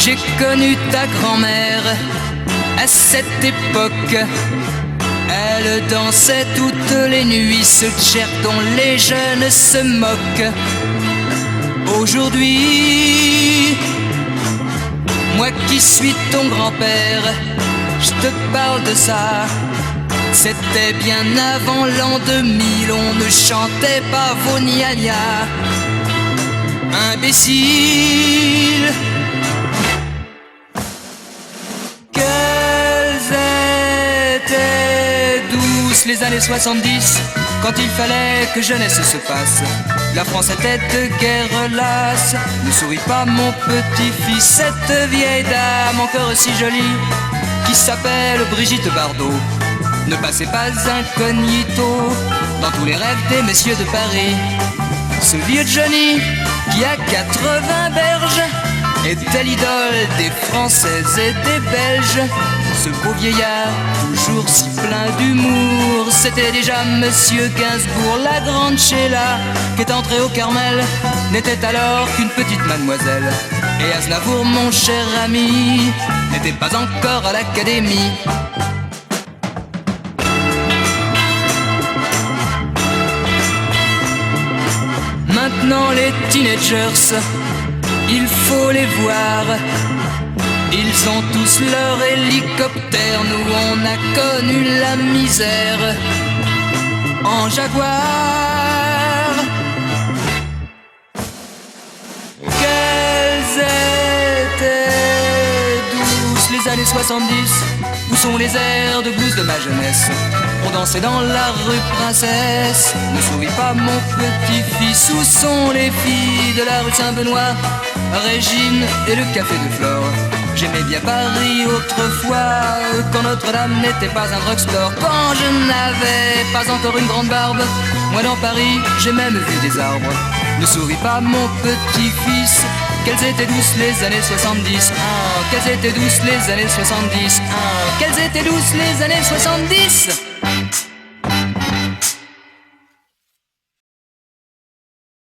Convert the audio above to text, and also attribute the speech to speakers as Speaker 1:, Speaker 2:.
Speaker 1: J'ai connu ta grand-mère à cette époque. Elle dansait toutes les nuits ce tchèque dont les jeunes se moquent. Aujourd'hui, moi qui suis ton grand-père, je te parle de ça. C'était bien avant l'an 2000, on ne chantait pas vos gna-gna. Imbécile, quelles étaient douces les années 70, quand il fallait que jeunesse se passe. La France était de guerre lasse. Ne souris pas mon petit-fils, cette vieille dame encore si jolie, qui s'appelle Brigitte Bardot, ne passez pas incognito dans tous les rêves des messieurs de Paris. Ce vieux Johnny qui a 80 berges était l'idole des Françaises et des Belges. Ce beau vieillard, toujours si plein d'humour, c'était déjà Monsieur Gainsbourg. La grande Sheila, qui est entrée au Carmel, n'était alors qu'une petite mademoiselle. Et Aznavour, mon cher ami, n'était pas encore à l'académie. Maintenant les teenagers, il faut les voir. Ils ont tous leur hélicoptère, nous on a connu la misère en Jaguar. Quelles étaient douces les années 70, où sont les airs de blues de ma jeunesse? On dansait dans la rue Princesse. Ne souris pas mon petit-fils, où sont les filles de la rue Saint-Benoît, Régine et le café de Flore? J'aimais bien Paris autrefois, quand Notre-Dame n'était pas un drugstore, quand je n'avais pas encore une grande barbe. Moi dans Paris, j'ai même vu des arbres. Ne souris pas mon petit-fils, quelles étaient douces les années 70. Quelles étaient douces les années 70. Quelles étaient douces les années 70.